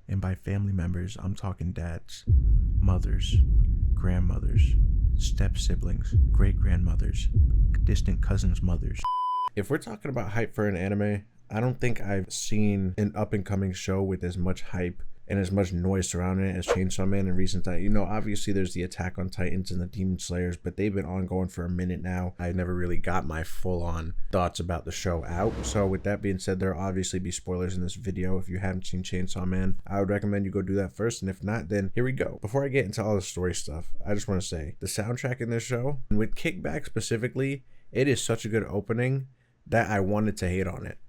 And by family members, I'm talking dads, mothers, grandmothers, step siblings, great grandmothers, distant cousins' mothers. If we're talking about hype for an anime, I don't think I've seen an up and coming show with as much hype and as much noise surrounding it as Chainsaw Man in recent time. You know, obviously there's the Attack on Titans and the Demon Slayers, but they've been ongoing for a minute now. I never really got my full-on thoughts about the show out. So with that being said, there'll obviously be spoilers in this video. If you haven't seen Chainsaw Man, I would recommend you go do that first. And if not, then here we go. Before I get into all the story stuff, I just want to say the soundtrack in this show, and with Kickback specifically, it is such a good opening that I wanted to hate on it.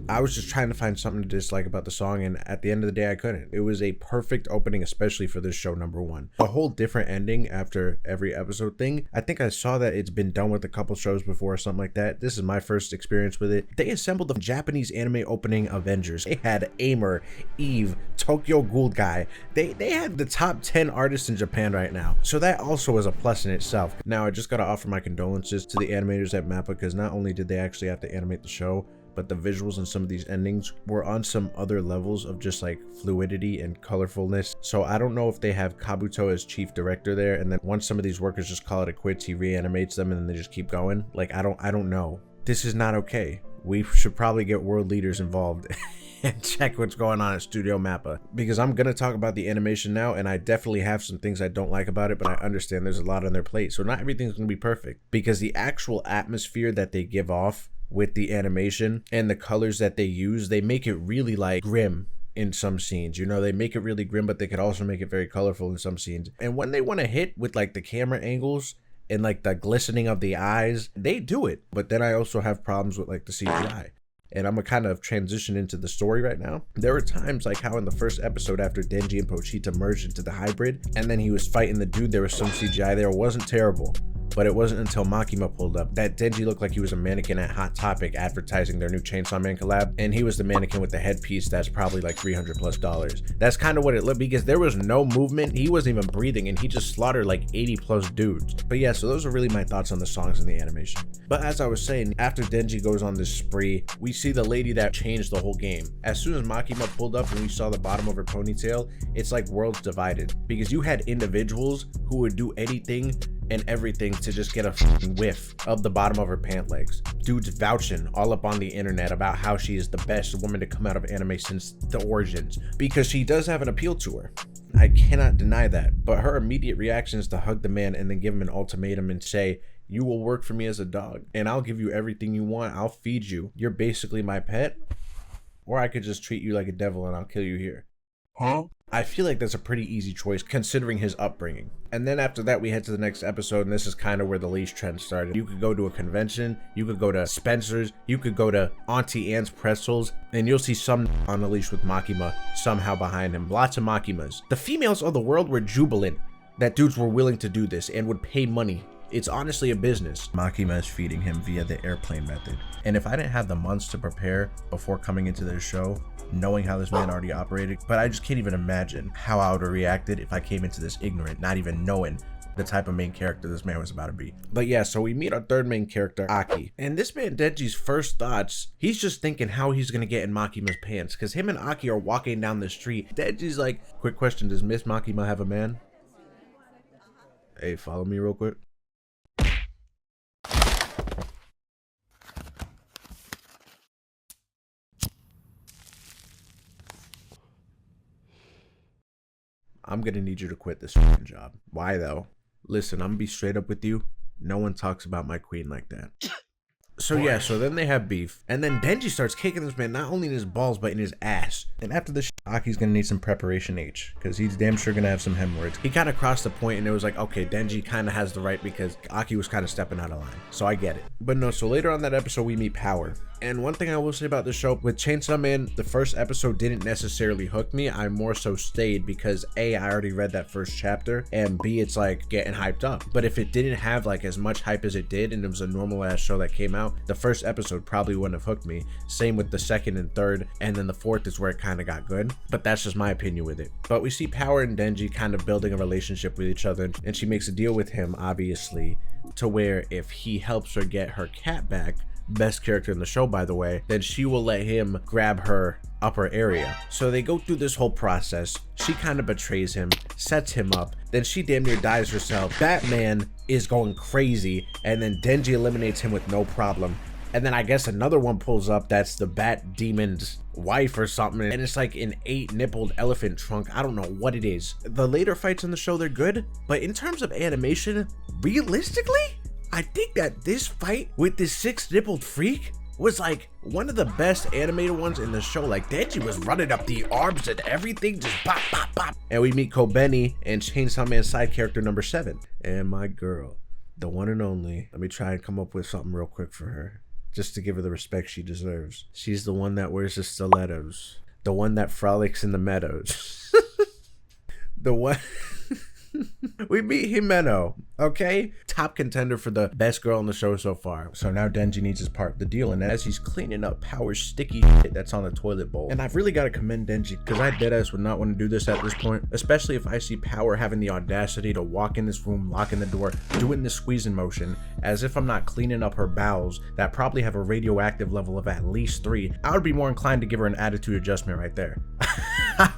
I was just trying to find something to dislike about the song, and at the end of the day I couldn't. It was a perfect opening, especially for this show, number one. A whole different ending after every episode thing. I think I saw that it's been done with a couple shows before or something like that. This is my first experience with it. They assembled the Japanese anime opening Avengers. They had Aimer, Eve, Tokyo Ghoul Guy. They had the top 10 artists in Japan right now. So that also was a plus in itself. Now I just gotta offer my condolences to the animators at MAPPA, because not only did they actually have to animate the show, but the visuals in some of these endings were on some other levels of just like fluidity and colorfulness. So I don't know if they have Kabuto as chief director there, and then once some of these workers just call it a quits, he reanimates them and then they just keep going. Like, I don't know. This is not okay. We should probably get world leaders involved and check what's going on at Studio Mappa, because I'm gonna talk about the animation now, and I definitely have some things I don't like about it, but I understand there's a lot on their plate, so not everything's gonna be perfect, because the actual atmosphere that they give off with the animation and the colors that they use, they make it really like grim in some scenes. You know, they make it really grim, but they could also make it very colorful in some scenes. And when they want to hit with like the camera angles and like the glistening of the eyes, they do it. But then I also have problems with like the CGI. And I'm gonna kind of transition into the story right now. There were times like how in the first episode, after Denji and Pochita merged into the hybrid and then he was fighting the dude, there was some CGI there. It wasn't terrible. But it wasn't until Makima pulled up that Denji looked like he was a mannequin at Hot Topic advertising their new Chainsaw Man collab, and he was the mannequin with the headpiece that's probably like $300+. That's kind of what it looked, because there was no movement, he wasn't even breathing, and he just slaughtered like 80+ dudes. But yeah, so those are really my thoughts on the songs and the animation. But as I was saying, after Denji goes on this spree, we see the lady that changed the whole game. As soon as Makima pulled up and we saw the bottom of her ponytail, it's like worlds divided, because you had individuals who would do anything and everything to just get a fucking whiff of the bottom of her pant legs. Dudes vouching all up on the internet about how she is the best woman to come out of anime since the origins, because she does have an appeal to her. I cannot deny that, but her immediate reaction is to hug the man and then give him an ultimatum and say, you will work for me as a dog and I'll give you everything you want. I'll feed you. You're basically my pet, or I could just treat you like a devil and I'll kill you here. Huh? I feel like that's a pretty easy choice considering his upbringing. And then after that, we head to the next episode, and this is kind of where the leash trend started. You could go to a convention, you could go to Spencer's, you could go to Auntie Anne's Pretzels, and you'll see some on the leash with Makima somehow behind him. Lots of Makimas. The females of the world were jubilant that dudes were willing to do this and would pay money. It's honestly a business. Makima is feeding him via the airplane method. And if I didn't have the months to prepare before coming into this show, knowing how this man already operated, but I just can't even imagine how I would have reacted if I came into this ignorant, not even knowing the type of main character this man was about to be. But yeah, so we meet our third main character, Aki. And this man, Denji's first thoughts, he's just thinking how he's gonna get in Makima's pants, because him and Aki are walking down the street. Denji's like, quick question, does Miss Makima have a man? Hey, follow me real quick. I'm gonna need you to quit this job. Why though? Listen, I'm gonna be straight up with you. No one talks about my queen like that. So yeah, so then they have beef, and then Denji starts kicking this man not only in his balls but in his ass. And after this, Aki's gonna need some preparation H, because he's damn sure gonna have some hemorrhoids. He kind of crossed the point, and it was like, okay, Denji kind of has the right, because Aki was kind of stepping out of line. So I get it. But no, so later on that episode, we meet Power. And one thing I will say about the show, with Chainsaw Man, the first episode didn't necessarily hook me. I more so stayed because A, I already read that first chapter, and B, it's like getting hyped up. But if it didn't have like as much hype as it did, and it was a normal ass show that came out, the first episode probably wouldn't have hooked me. Same with the second and third, and then the fourth is where it kind of got good. But that's just my opinion with it. But we see Power and Denji kind of building a relationship with each other, and she makes a deal with him, obviously, to where if he helps her get her cat back, best character in the show, by the way, then she will let him grab her upper area. So they go through this whole process. She kind of betrays him, sets him up, then she damn near dies herself. Batman is going crazy, and then Denji eliminates him with no problem. And then I guess another one pulls up that's the Bat Demon's wife or something, and it's like an 8-nippled elephant trunk. I don't know what it is. The later fights in the show, they're good, but in terms of animation, realistically, I think that this fight with this 6-nippled freak was like one of the best animated ones in the show. Like Denji was running up the arms and everything, just pop, pop, pop. And we meet Kobeni and Chainsaw Man side character number 7. And my girl, the one and only. Let me try and come up with something real quick for her, just to give her the respect she deserves. She's the one that wears the stilettos, the one that frolics in the meadows. The one... We meet Himeno, okay? Top contender for the best girl in the show so far. So now Denji needs his part of the deal, and as he's cleaning up Power's sticky shit that's on the toilet bowl. And I've really got to commend Denji, because I deadass would not want to do this at this point, especially if I see Power having the audacity to walk in this room, locking the door, doing this squeezing motion, as if I'm not cleaning up her bowels that probably have a radioactive level of at least 3. I would be more inclined to give her an attitude adjustment right there.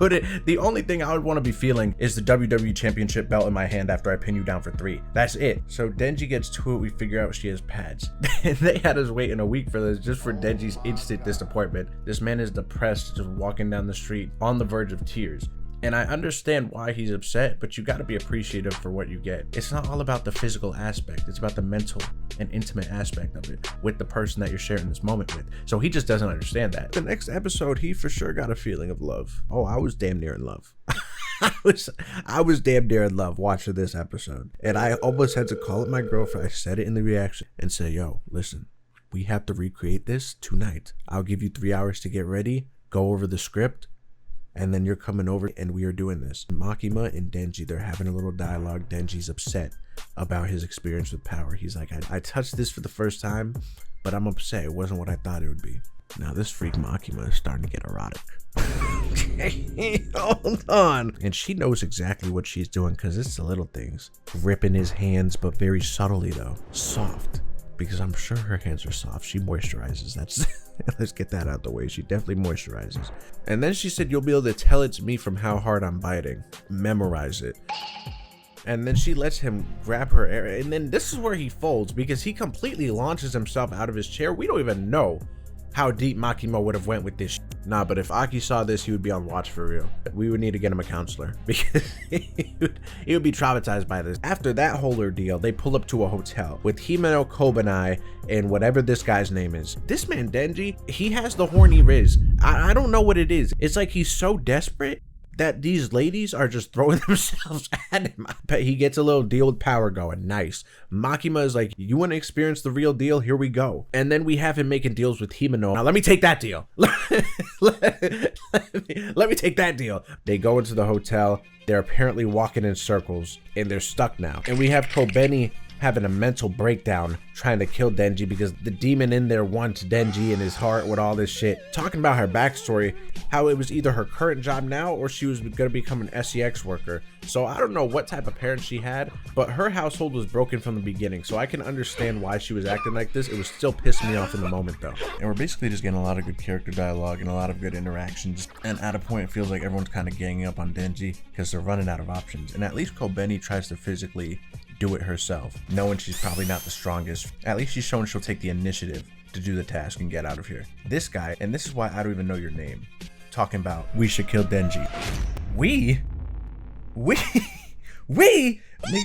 The only thing I would want to be feeling is the WWE Championship belt in my hand after I pin you down for 3. That's it. So Denji gets to it. We figure out she has pads. And they had us waiting a week for this, just for Denji's instant disappointment. This man is depressed, just walking down the street on the verge of tears. And I understand why he's upset, but you got to be appreciative for what you get. It's not all about the physical aspect. It's about the mental and intimate aspect of it with the person that you're sharing this moment with. So he just doesn't understand that. The next episode, he for sure got a feeling of love. Oh, I was damn near in love. I was damn near in love watching this episode. And I almost had to call up my girlfriend. I said it in the reaction and say, yo, listen, we have to recreate this tonight. I'll give you 3 hours to get ready, go over the script, and then you're coming over and we are doing this. Makima and Denji, they're having a little dialogue. Denji's upset about his experience with Power. He's like, I touched this for the first time, but I'm upset. It wasn't what I thought it would be. Now this freak Makima is starting to get erotic. Hold on. And she knows exactly what she's doing, because it's the little things. Ripping his hands, but very subtly though. Soft. Because I'm sure her hands are soft. She moisturizes. That's let's get that out the way. She definitely moisturizes. And then she said, you'll be able to tell it's me from how hard I'm biting. Memorize it. And then she lets him grab her area. And then this is where he folds, because he completely launches himself out of his chair. We don't even know how deep Makima would have went with this. Nah, but if Aki saw this, he would be on watch for real. We would need to get him a counselor, because he would be traumatized by this. After that whole ordeal, they pull up to a hotel with Himeno, Kobeni, and whatever this guy's name is. This man, Denji, he has the horny Riz. I don't know what it is. It's like he's so desperate that these ladies are just throwing themselves at him. He gets a little deal with Power going. Nice. Makima is like, you want to experience the real deal? Here we go. And then we have him making deals with Himeno. Now let me take that deal. let me take that deal. They go into the hotel. They're apparently walking in circles and they're stuck now. And we have Kobeni having a mental breakdown trying to kill Denji, because the demon in there wants Denji in his heart with all this shit. Talking about her backstory, how it was either her current job now or she was gonna become an SEX worker. So I don't know what type of parents she had, but her household was broken from the beginning. So I can understand why she was acting like this. It was still pissing me off in the moment though. And we're basically just getting a lot of good character dialogue and a lot of good interactions. And at a point, it feels like everyone's kind of ganging up on Denji because they're running out of options. And at least Kobeni tries to physically do it herself, knowing she's probably not the strongest. At least she's shown she'll take the initiative to do the task and get out of here. This guy, and this is why I don't even know your name, talking about we should kill Denji. We? Nigga,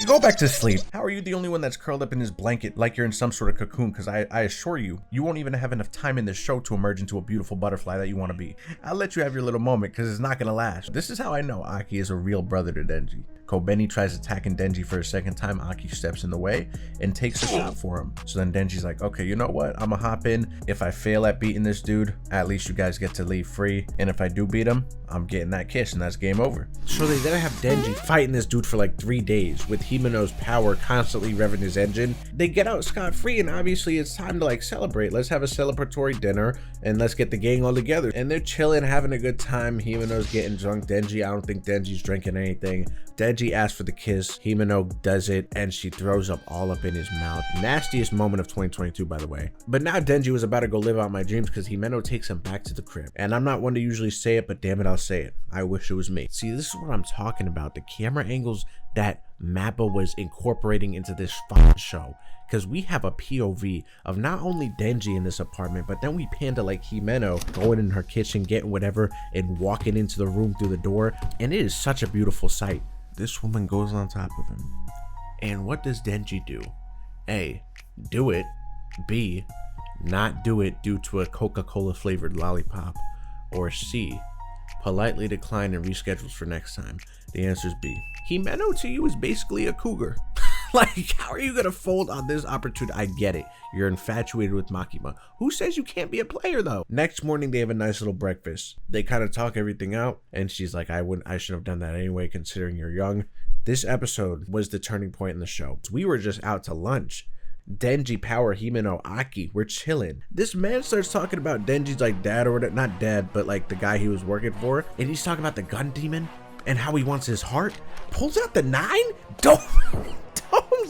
go back to sleep. How are you the only one that's curled up in his blanket like you're in some sort of cocoon? Because I assure you, you won't even have enough time in this show to emerge into a beautiful butterfly that you want to be. I'll let you have your little moment, because it's not going to last. This is how I know Aki is a real brother to Denji. Kobeni tries attacking Denji for a second time. Aki steps in the way and takes a shot for him. So then Denji's like, okay, you know what? I'm gonna hop in. If I fail at beating this dude, at least you guys get to leave free. And if I do beat him, I'm getting that kiss and that's game over. So they then have Denji fighting this dude for like 3 days, with Himeno's power constantly revving his engine. They get out scot-free, and obviously it's time to like celebrate. Let's have a celebratory dinner and let's get the gang all together. And they're chilling, having a good time. Himeno's getting drunk. Denji, I don't think Denji's drinking anything. Denji asks for the kiss. Himeno does it, and she throws up all up in his mouth. Nastiest moment of 2022, by the way. But now Denji was about to go live out my dreams because Himeno takes him back to the crib. And I'm not one to usually say it, but damn it, I'll say it. I wish it was me. See, this is what I'm talking about. The camera angles that Mappa was incorporating into this show. Because we have a POV of not only Denji in this apartment, but then we pan to like Himeno going in her kitchen, getting whatever, and walking into the room through the door. And it is such a beautiful sight. This woman goes on top of him. And what does Denji do? A, do it. B, not do it due to a Coca-Cola flavored lollipop. Or C, politely decline and reschedules for next time. The answer is B. Himeno to you is basically a cougar. Like, how are you gonna fold on this opportunity? I get it. You're infatuated with Makima. Who says you can't be a player though? Next morning, they have a nice little breakfast. They kind of talk everything out, and she's like, I should have done that anyway, considering you're young. This episode was the turning point in the show. We were just out to lunch. Denji, Power, Himeno, Aki, we're chilling. This man starts talking about Denji's like dad or whatever, not dad, but like the guy he was working for. And he's talking about the gun demon and how he wants his heart. Pulls out the 9? Don't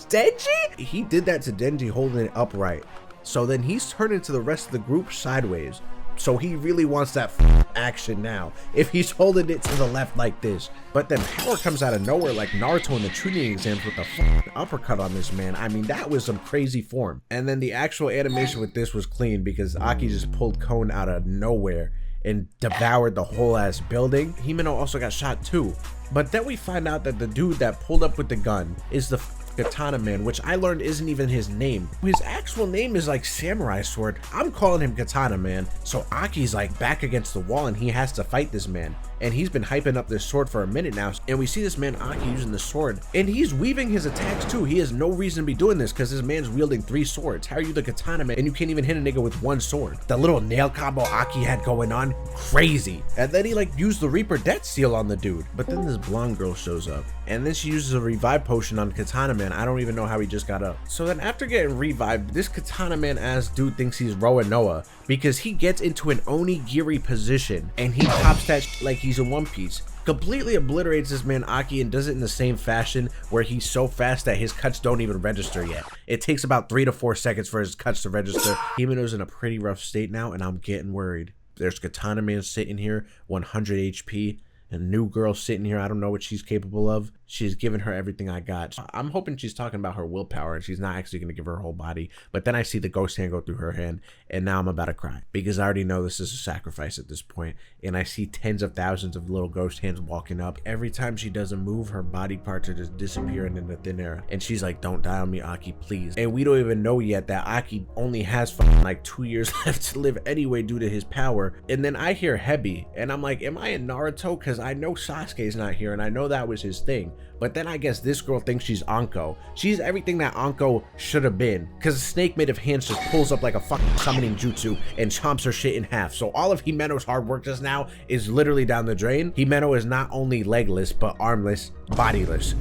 Denji? He did that to Denji holding it upright. So then he's turning to the rest of the group sideways. So he really wants that action now if he's holding it to the left like this. But then Power comes out of nowhere like Naruto in the Chunin exams with a uppercut on this man. I mean, that was some crazy form. And then the actual animation with this was clean because Aki just pulled Kon out of nowhere and devoured the whole ass building. Himeno also got shot too. But then we find out that the dude that pulled up with the gun is the Katana Man, which I learned isn't even his name. His actual name is like Samurai Sword. I'm calling him Katana Man. So Aki's like back against the wall and he has to fight this man. And he's been hyping up this sword for a minute now. And we see this man Aki using the sword. And he's weaving his attacks too. He has no reason to be doing this because this man's wielding 3 swords. How are you the Katana Man and you can't even hit a nigga with 1 sword? The little nail combo Aki had going on, crazy. And then he like used the Reaper Death Seal on the dude. But then this blonde girl shows up. And then she uses a revive potion on Katana Man. I don't even know how he just got up. So then after getting revived, this Katana Man ass dude thinks he's Roanoa because he gets into an onigiri position and he pops that like he's in One Piece. Completely obliterates this man Aki and does it in the same fashion where he's so fast that his cuts don't even register yet. It takes about 3 to 4 seconds for his cuts to register. Himeno's in a pretty rough state now and I'm getting worried. There's Katana Man sitting here, 100 HP. A new girl sitting here, I don't know what she's capable of. She's given her everything I got. I'm hoping she's talking about her willpower and she's not actually going to give her whole body. But then I see the ghost hand go through her hand and now I'm about to cry because I already know this is a sacrifice at this point. And I see tens of thousands of little ghost hands walking up. Every time she does a move, her body parts are just disappearing into thin air. And she's like, don't die on me, Aki, please. And we don't even know yet that Aki only has like 2 years left to live anyway due to his power. And then I hear Hebi and I'm like, am I in Naruto? Because I know Sasuke's not here and I know that was his thing. But then I guess this girl thinks she's Anko. She's everything that Anko should have been. Because a snake made of hands just pulls up like a fucking summoning jutsu and chomps her shit in half. So all of Himeno's hard work just now is literally down the drain. Himeno is not only legless, but armless, bodiless.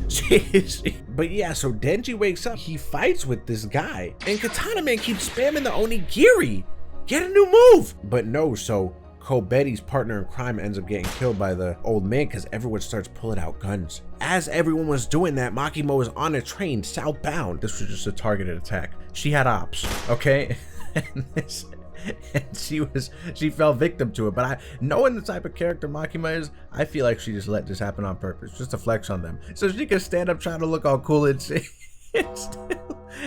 But yeah, so Denji wakes up. He fights with this guy. And Katana Man keeps spamming the onigiri. Get a new move. But no, so Kobetti's partner in crime ends up getting killed by the old man because everyone starts pulling out guns. As everyone was doing that, Makima was on a train southbound. This was just a targeted attack. She had ops, okay? and she fell victim to it. But knowing the type of character Makima is, I feel like she just let this happen on purpose, just to flex on them. So she could stand up trying to look all cool and shit.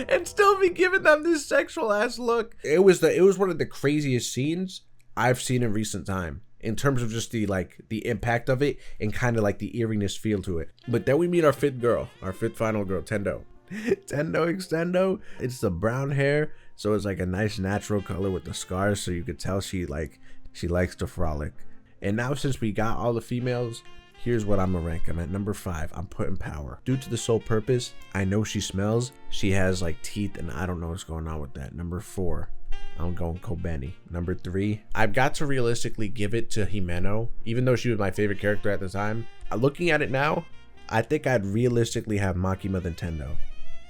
And still be giving them this sexual ass look. It was one of the craziest scenes I've seen in recent time in terms of just the impact of it and kind of like the eeriness feel to it. But then we meet our fifth final girl, Tendo. Tendo Extendo. It's the brown hair, so it's like a nice natural color with the scars, so you could tell she likes to frolic. And now since we got all the females, here's what I'm gonna rank. I'm at number 5. I'm putting Power. Due to the sole purpose, I know she smells. She has like teeth and I don't know what's going on with that. Number 4, I'm going Kobeni. Number 3, I've got to realistically give it to Himeno, even though she was my favorite character at the time. Looking at it now, I think I'd realistically have Makima than Tendo.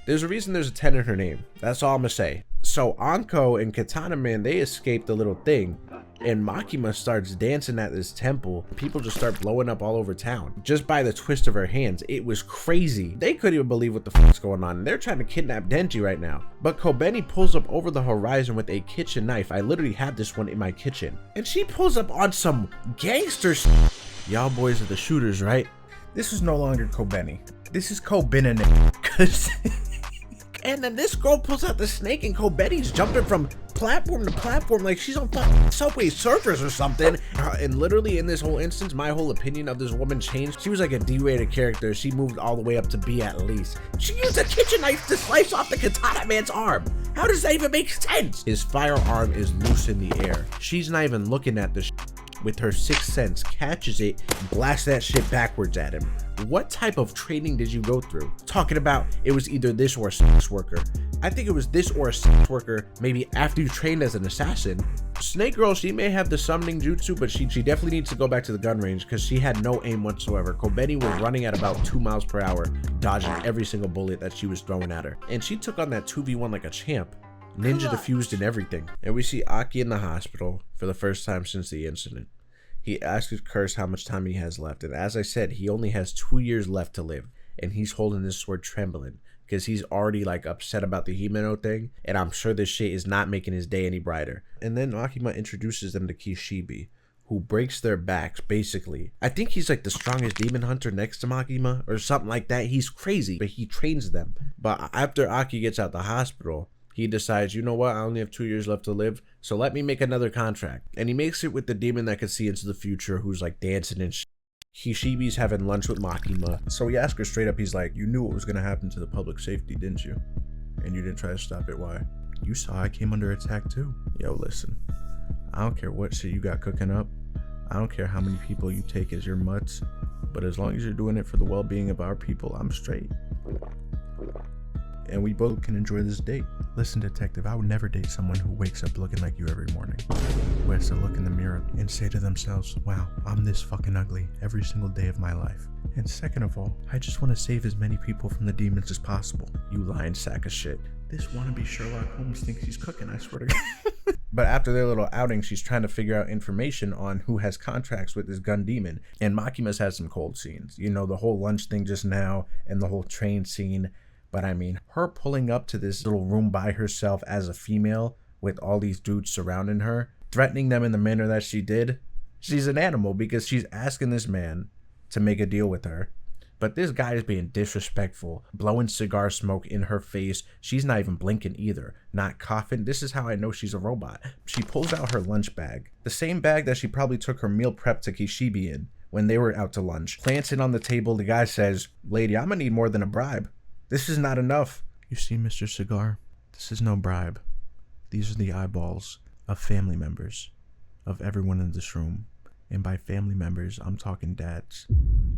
There's a reason there's a 10 in her name. That's all I'm gonna say. So Anko and Katana Man, they escaped the little thing, and Makima starts dancing at this temple. People just start blowing up all over town just by the twist of her hands. It was crazy. They couldn't even believe what the fuck's going on. They're trying to kidnap Denji right now. But Kobeni pulls up over the horizon with a kitchen knife. I literally have this one in my kitchen. And she pulls up on some gangster shit. Y'all boys are the shooters, right? This is no longer Kobeni. This is Kobinane. And then this girl pulls out the snake and Kobeni's jumping from platform to platform like she's on fucking Subway Surfers or something. And literally in this whole instance, my whole opinion of this woman changed. She was like a D-rated character. She moved all the way up to B at least. She used a kitchen knife to slice off the Katana Man's arm. How does that even make sense? His firearm is loose in the air. She's not even looking at the with her sixth sense, catches it, blasts that shit backwards at him. What type of training did you go through? Talking about it was either this or a sex worker. I think it was this or a sex worker, maybe after you trained as an assassin. Snake Girl, she may have the summoning jutsu, but she definitely needs to go back to the gun range because she had no aim whatsoever. Kobeni was running at about 2 miles per hour, dodging every single bullet that she was throwing at her. And she took on that 2v1 like a champ. Ninja diffused and everything. And we see Aki in the hospital for the first time since the incident. He asks Curse how much time he has left, and as I said, he only has 2 years left to live, and he's holding his sword trembling because he's already like upset about the Himeno thing, and I'm sure this shit is not making his day any brighter. And then Makima introduces them to Kishibe, who breaks their backs basically. I think he's like the strongest demon hunter next to Makima or something like that. He's crazy, but he trains them. But after Aki gets out the hospital, he decides, you know what, I only have 2 years left to live, so let me make another contract. And he makes it with the demon that can see into the future, who's like dancing and shit. Kishibe's having lunch with Makima. So he asks her straight up, he's like, you knew what was gonna happen to the public safety, didn't you? And you didn't try to stop it, why? You saw I came under attack too. Yo, listen, I don't care what shit you got cooking up. I don't care how many people you take as your mutts, but as long as you're doing it for the well-being of our people, I'm straight. And we both can enjoy this date. Listen, detective, I would never date someone who wakes up looking like you every morning, who has to look in the mirror and say to themselves, wow, I'm this fucking ugly every single day of my life. And second of all, I just want to save as many people from the demons as possible. You lying sack of shit. This wannabe Sherlock Holmes thinks he's cooking, I swear to God. But after their little outing, she's trying to figure out information on who has contracts with this gun demon. And Makima's had some cold scenes. You know, the whole lunch thing just now and the whole train scene. But I mean, her pulling up to this little room by herself as a female with all these dudes surrounding her, threatening them in the manner that she did, she's an animal because she's asking this man to make a deal with her. But this guy is being disrespectful, blowing cigar smoke in her face. She's not even blinking either, not coughing. This is how I know she's a robot. She pulls out her lunch bag, the same bag that she probably took her meal prep to Kishibe in when they were out to lunch. Plants it on the table. The guy says, lady, I'm gonna need more than a bribe. This is not enough. You see, Mr. Cigar, this is no bribe. These are the eyeballs of family members, of everyone in this room. And by family members, I'm talking dads,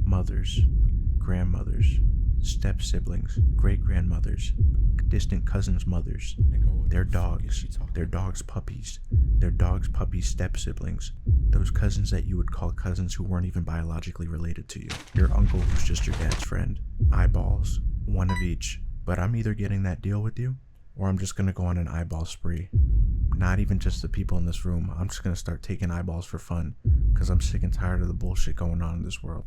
mothers, grandmothers, step-siblings, great-grandmothers, distant cousins' mothers, their dogs, puppies, their dogs' puppies' step-siblings, those cousins that you would call cousins who weren't even biologically related to you, your uncle who's just your dad's friend, eyeballs. One of each. But I'm either getting that deal with you, or I'm just gonna go on an eyeball spree. Not even just the people in this room. I'm just gonna start taking eyeballs for fun, because I'm sick and tired of the bullshit going on in this world.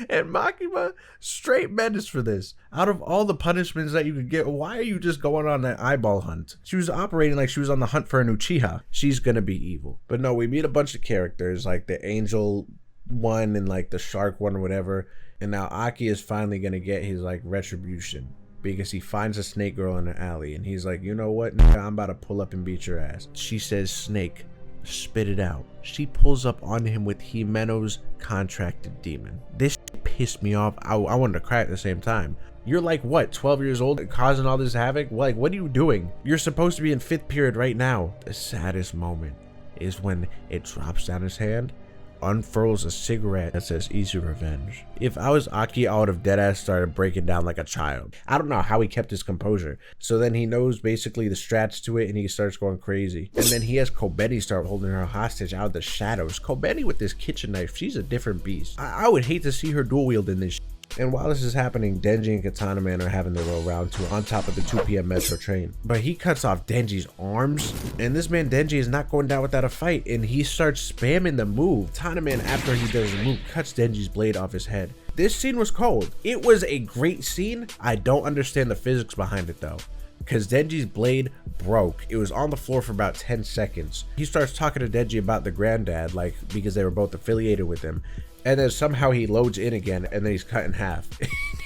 And Makima straight menace for this. Out of all the punishments that you could get, why are you just going on that eyeball hunt? She was operating like she was on the hunt for an Uchiha. She's gonna be evil. But no, we meet a bunch of characters, like the angel one and like the shark one or whatever. And now Aki is finally gonna get his like retribution because he finds a snake girl in an alley and he's like, you know what, nigga, I'm about to pull up and beat your ass. She says, snake, spit it out. She pulls up on him with Himeno's contracted demon. This pissed me off. I wanted to cry at the same time. You're like, what, 12 years old, causing all this havoc? Like, what are you doing? You're supposed to be in 5th period right now. The saddest moment is when it drops down his hand unfurls a cigarette that says easy revenge. If I was Aki, I would have deadass started breaking down like a child. I don't know how he kept his composure. So then he knows basically the strats to it and he starts going crazy. And then he has Kobeni start holding her hostage out of the shadows. Kobeni with this kitchen knife, she's a different beast. I would hate to see her dual wield in this. And while this is happening, Denji and Katana Man are having their little round two on top of the 2 p.m. metro train. But he cuts off Denji's arms, and this man Denji is not going down without a fight, and he starts spamming the move. Katana Man, after he does the move, cuts Denji's blade off his head. This scene was cold. It was a great scene. I don't understand the physics behind it though, because Denji's blade broke. It was on the floor for about 10 seconds. He starts talking to Denji about the granddad, like, because they were both affiliated with him. And then somehow he loads in again and then he's cut in half.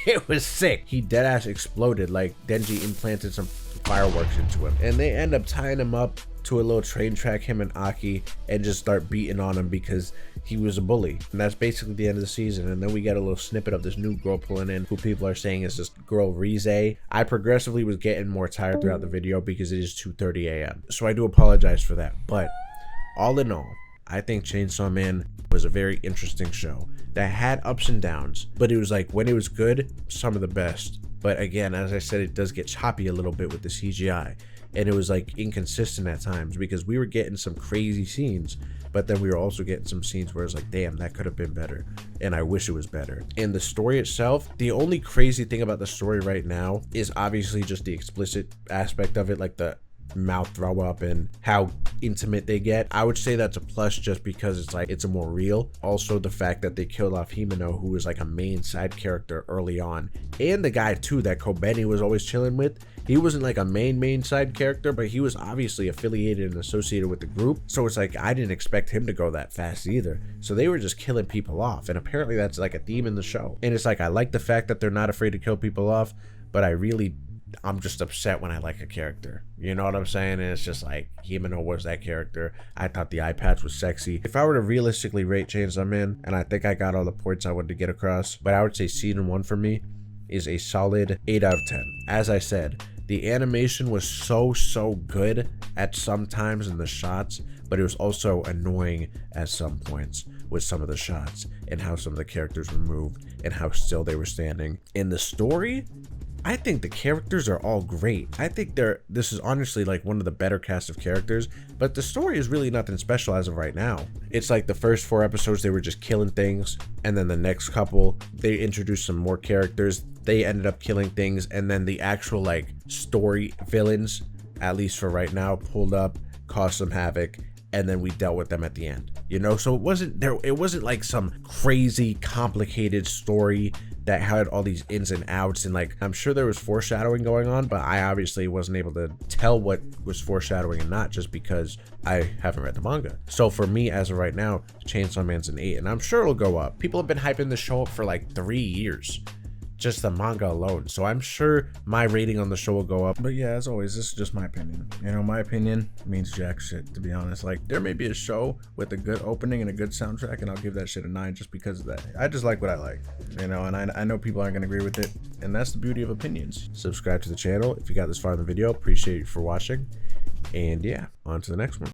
It was sick. He deadass exploded, like Denji implanted some fireworks into him. And they end up tying him up to a little train track, him and Aki, and just start beating on him because he was a bully. And that's basically the end of the season. And then we get a little snippet of this new girl pulling in, who people are saying is this girl Rize. I progressively was getting more tired throughout the video because it is 2:30 a.m. So I do apologize for that. But all in all, I think Chainsaw Man was a very interesting show that had ups and downs, but it was like, when it was good, some of the best. But again, as I said, it does get choppy a little bit with the CGI, and it was like inconsistent at times because we were getting some crazy scenes, but then we were also getting some scenes where it's like, damn, that could have been better, and I wish it was better. And the story itself, the only crazy thing about the story right now is obviously just the explicit aspect of it, like the mouth throw up and how intimate they get. I would say that's a plus just because it's like, it's a more real. Also the fact that they killed off Himeno, who was like a main side character early on, and the guy too that Kobeni was always chilling with. He wasn't like a main side character, but he was obviously affiliated and associated with the group. So it's like, I didn't expect him to go that fast either. So they were just killing people off, and apparently that's like a theme in the show. And it's like, I like the fact that they're not afraid to kill people off, but I'm just upset when I like a character. You know what I'm saying? And it's just like, Himeno was that character. I thought the eye patch was sexy. If I were to realistically rate Chainsaw Man, and I think I got all the points I wanted to get across, but I would say season 1 for me is a solid 8 out of 10. As I said, the animation was so good at some times in the shots, but it was also annoying at some points with some of the shots and how some of the characters were moved and how still they were standing. In the story, I think the characters are all great. I think this is honestly like one of the better cast of characters, but the story is really nothing special as of right now. It's like the first 4 episodes, they were just killing things, and then the next couple, they introduced some more characters. They ended up killing things, and then the actual like story villains, at least for right now, pulled up, caused some havoc, and then we dealt with them at the end. You know, so it wasn't like some crazy complicated story that had all these ins and outs, and like, I'm sure there was foreshadowing going on, but I obviously wasn't able to tell what was foreshadowing and not, just because I haven't read the manga. So for me, as of right now, Chainsaw Man's an 8, and I'm sure it'll go up. People have been hyping the show up for like 3 years, just the manga alone, so I'm sure my rating on the show will go up. But yeah, as always, this is just my opinion. You know, my opinion means jack shit, to be honest. Like, there may be a show with a good opening and a good soundtrack, and I'll give that shit a 9 just because of that. I just like what I like, you know, and I know people aren't gonna agree with it, and that's the beauty of opinions. Subscribe to the channel if you got this far in the video. Appreciate you for watching, and yeah, on to the next one.